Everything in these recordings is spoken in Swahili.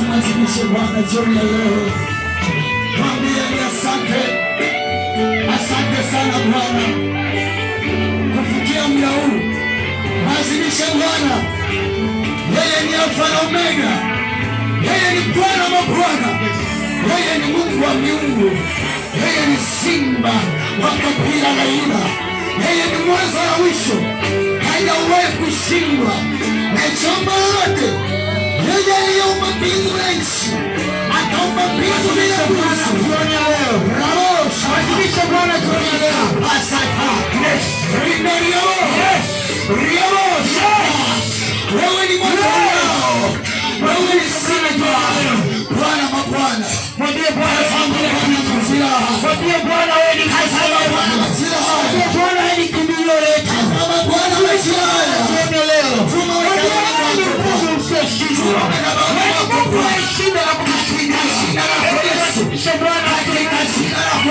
Mwazimishe Bwana jioni ya leo. Mwambie ni asante. Asante sana Bwana kufikia muda huu. Mwazimishe Bwana. Yeye ni Alfa na Omega. Yeye ni Bwana wa mabwana. Yeye ni Mungu wa miungu. Yeye ni Simba wa kabila la Yuda. Yeye ni mwanzo na mwisho. Hajawahi kushindwa na jambo lolote. Yeye aliyeumba mbingu na nchi, akaumba mbingu bila kuruhusu. Jioni ya leo, mwazimishe Bwana jioni ya leo. Asante. Yes. Wewe ni Mungu. Wewe ni sana Bwana mabwana. Mwambie Bwana mwambie Bwana wewe ni hasara Bwana. Mwambie Bwana wewe ni kimbilio letu. Bwana maisha haya. Jioni ya leo.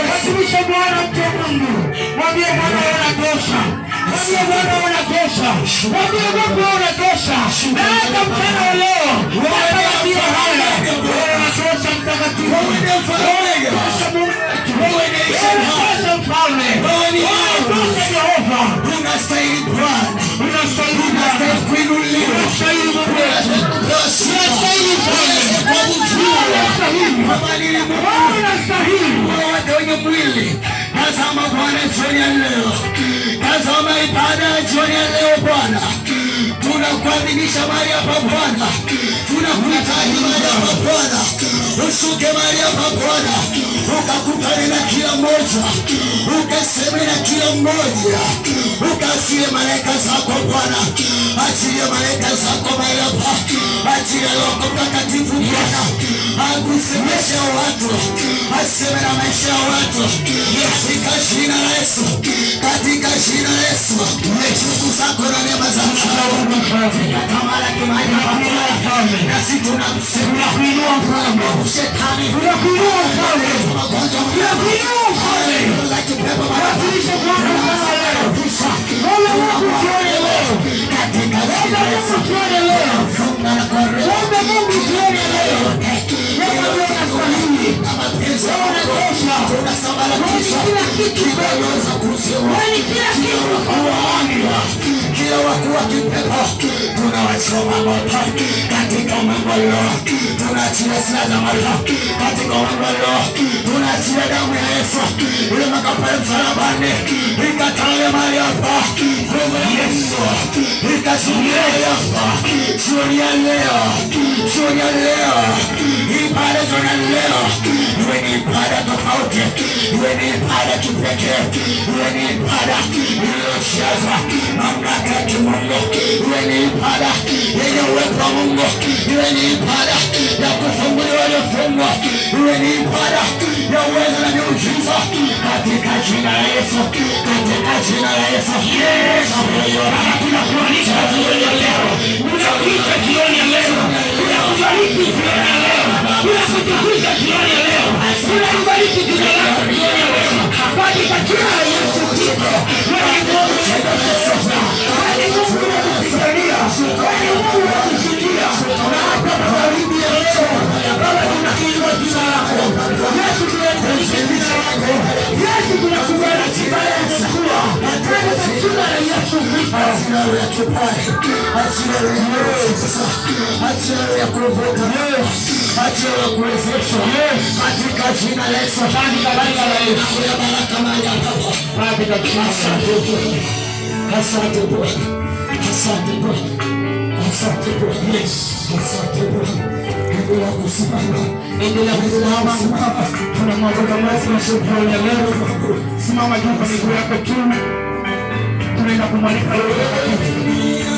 Wasimishe Bwana mtu wa Mungu. Mwambie Bwana unatosha. Mwambie Bwana unatosha. Mwambie Mungu unatosha. Na hata mchana wa leo watabia haya. Unatosha mtakatifu. Unatosha Mungu. Unatosha mfalme. Unatosha Yehova. Unastahili Bwana. Unastahili kuinuliwa. Unastahili Mungu. Unastahili Bwana. Unastahili wenye mwili. Tazama Bwana jioni ya leo. Tazama ibada ya jioni ya leo Bwana. Tunakuadhimisha mahali hapa Bwana. Tunakuhitaji mahali hapa Bwana. Ushuke mahali hapa Bwana. Ukakutane na kila mmoja. Ukaseme na kila mmoja. Ukasie malaika zako Bwana. Achilie malaika zako mahali hapa. Achilie Roho Mtakatifu Bwana. Akusemeshe watu. Aseme na maisha ya watu. Katika jina la Yesu. Katika jina la Yesu. Nguvu zako na neema zako. Tamala kimani hapa. Nasi tunamsema. Unakuinua mfalme. Shetani. Unakuinua mfalme. Unakuinua mfalme. Unakulisha Bwana sasa leo. Wewe unakujione leo. Katika jina la Yesu. Funga na koreo. Wewe Mungu jione leo. Wewe unastahili. Tunasambaratisha kila roho kuzimu. Kila wakuu wa kipepo tunawachoma moto katika mambo leo. Tunaachilia silaha za moto katika mambo leo. Tunaachilia damu ya Yesu ile makapale msalabani ikatawale mahali hapa. Nguvu ya Yesu ikashuhudia hapa. Jioni ya leo, jioni ya leo, ibada jioni ya leo iwe ni ibada tofauti, iwe ni ibada kipekee, iwe ni ibada iliyojaza mamlaka ya kimungu, iwe ni ibada yenye uwepo wa Mungu, iwe ni ibada ya kufunguliwa waliofungwa, iwe ni ibada ya uwezo na miujiza katika jina la Yesu, katika jina la Yesu. Yes, tunakualika jioni ya leo, tunakuita jioni ya leo, tunakubariki jioni ya leo, tunakutukuza jioni ya leo, tunakubariki jina lako jioni ya leo, katika jina la Yesu Kristo. Wewe Mungu unatosha, wewe Mungu unatupigania, wewe Mungu unatushikia, na hapa karibu ya leo Baba tunakuinua jina lako Yesu, tunakubariki jina lako Yesu, tunakubali jina la Yesu kuwa katika jina la Yesu Kristo. Jina la kipai, jina la Yesu, jina la kuvuta, jina la kuwezesha katika jina la Yesu, katika jina la Yesu ya baraka mahali hapa katika jina la Yesu. Asante Bwana, asante Bwana, asante Bwana, yes, asante Bwana. Endelea kusimama, endelea kusimama. Tunamwomba Mungu na shukrani ya leo. Simama juu kwa miguu yako tu. Tunaenda kumwalika Roho Mtakatifu.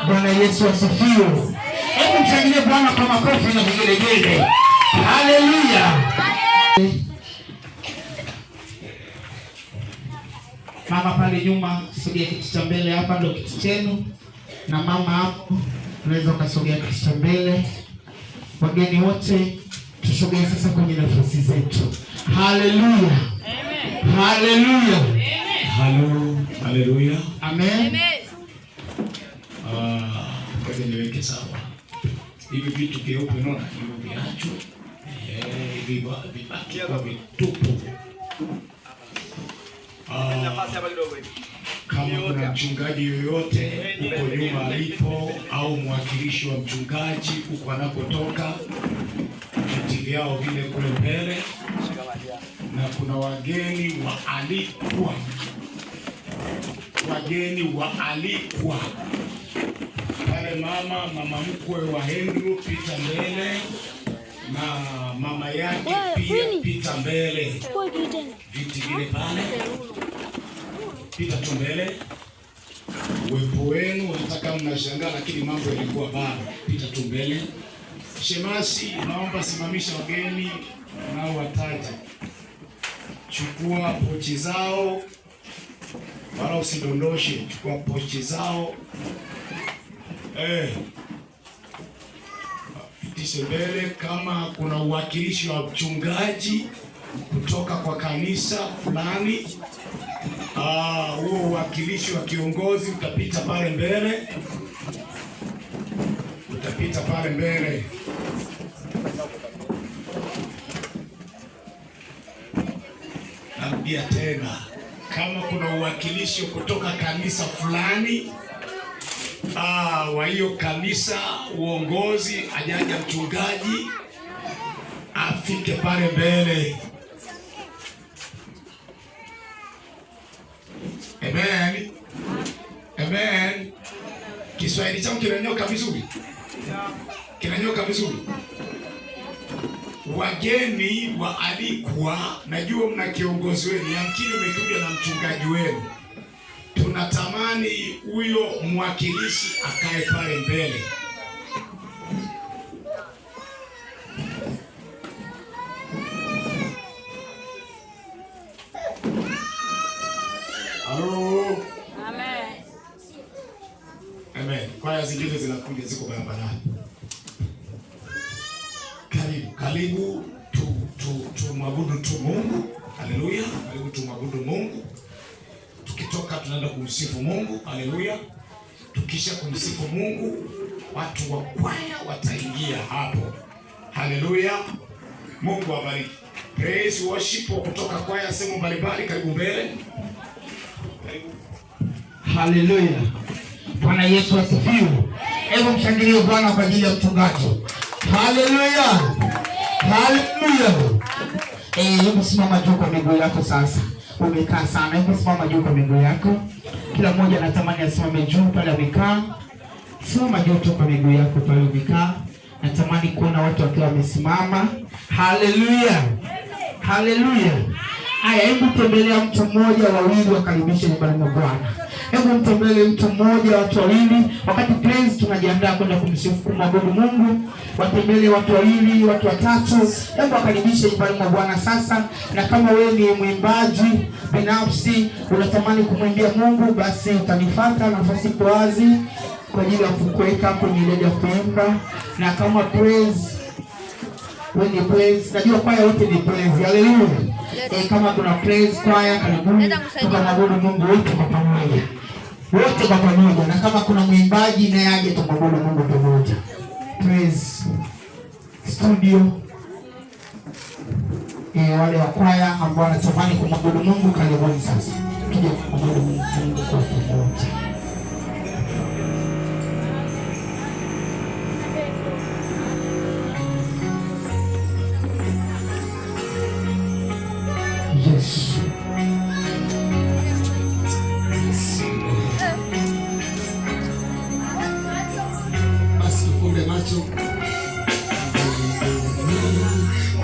Bwana Yesu asifiwe. Hebu mshangilie Bwana kwa makofi na vigelegele. Haleluya. Mama pale nyuma, sogea kiti cha mbele, hapa ndio kiti chenu. Na mama hapo, unaweza kusogea kiti cha mbele. Wageni wote tusogee sasa kwenye nafasi zetu. Haleluya. Amen. Haleluya. Amen. Haleluya. Amen. Kwa niweke sawa. Hivi vitu vyeupe unaona hivi viachwe. Hivi vibaki kwa vitupu. Kama kuna mchungaji yoyote huko nyuma alipo au mwakilishi wa mchungaji huko anakotoka, viti vyao vile kule mbele, na kuna wageni waalikwa. Wageni waalikwa. Pale mama mkwe wa Andrew pita mbele, na mama yake pia pita mbele. Viti vile pale pita tu mbele. Uwepo wenu hata kama mnashangaa, lakini mambo yalikuwa bado. Pita tu mbele. Shemasi, naomba simamisha wageni nao wataja. Chukua pochi zao, wala usidondoshe. Chukua pochi zao. Pitishe mbele. Kama kuna uwakilishi wa mchungaji kutoka kwa kanisa fulani, huo uwakilishi wa kiongozi utapita pale mbele. Utapita pale mbele. Narudia tena, kama kuna uwakilishi kutoka kanisa fulani, wa hiyo kanisa, uongozi, ajaja mchungaji, afike pale mbele. Amen. Amen. Kiswahili changu kinanyoka vizuri? Kinanyoka vizuri? Wageni waalikwa, najua mna kiongozi wenu, yamkini umekuja na mchungaji wenu. Tunatamani huyo mwakilishi akae pale mbele. Halo. kwaya zingine zinakuja, ziko barabarani. Karibu tumwabudu tu Mungu. Haleluya. Karibu tumwabudu Mungu. Tukitoka tunaenda kumsifu Mungu. Haleluya. Tukisha kumsifu Mungu, watu wa kwaya wataingia hapo. Haleluya. Mungu awabariki. Praise worship kutoka kwaya sehemu mbalimbali, karibu mbele. Karibu. Haleluya. Bwana Yesu asifiwe. Hebu mshangilie Bwana kwa ajili ya mchungaji. Haleluya. Haleluya. Hebu simama juu kwa miguu yako sasa. Umekaa sana. Hebu simama juu kwa miguu yako. Kila mmoja anatamani asimame juu pale amekaa. Simama juu tu kwa miguu yako pale umekaa. Natamani kuona watu wakiwa wamesimama. Haleluya. Haleluya. Haya, hebu tembelea mtu mmoja, wawili wakaribishe nyumbani mwa Bwana. Hebu mtembelee mtu mmoja, watu wawili. Wakati praise tunajiandaa kwenda kumsifu kumwabudu Mungu, watembelee watu wawili, watu watatu. Hebu wakaribishe nyumbani mwa Bwana sasa. Na kama wewe ni mwimbaji binafsi unatamani kumwimbia Mungu, basi utanifuata, nafasi iko wazi kwa ajili ya kukuweka kwenye ile ya kuimba. Na kama praise wewe ni praise, najua kwaya wote ni praise. Haleluya. Kama kuna praise kwaya, karibuni tukamwabudu Mungu wote kwa pamoja. Wote kwa pamoja. Na kama kuna mwimbaji naye aje tumwabudu Mungu pamoja. Praise studio. Wale wa kwaya ambao wanatamani kumwabudu Mungu, karibuni sasa. Tuje kumwabudu Mungu kwa pamoja. Yes. Basi tufunge macho.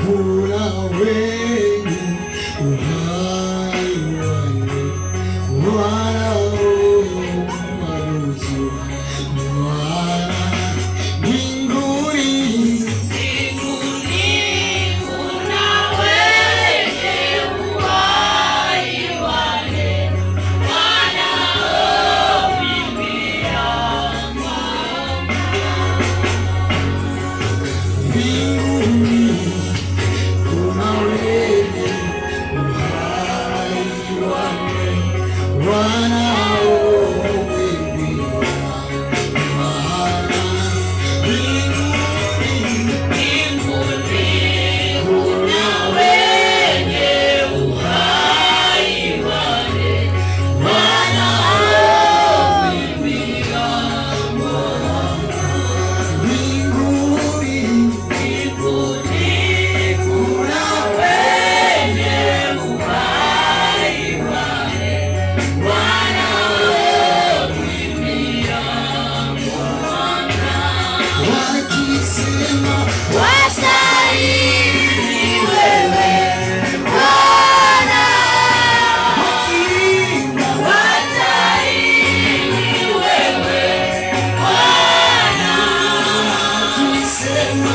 Kuna wenye uhai wangu wanaomwabudu Bwana mbinguni. Sema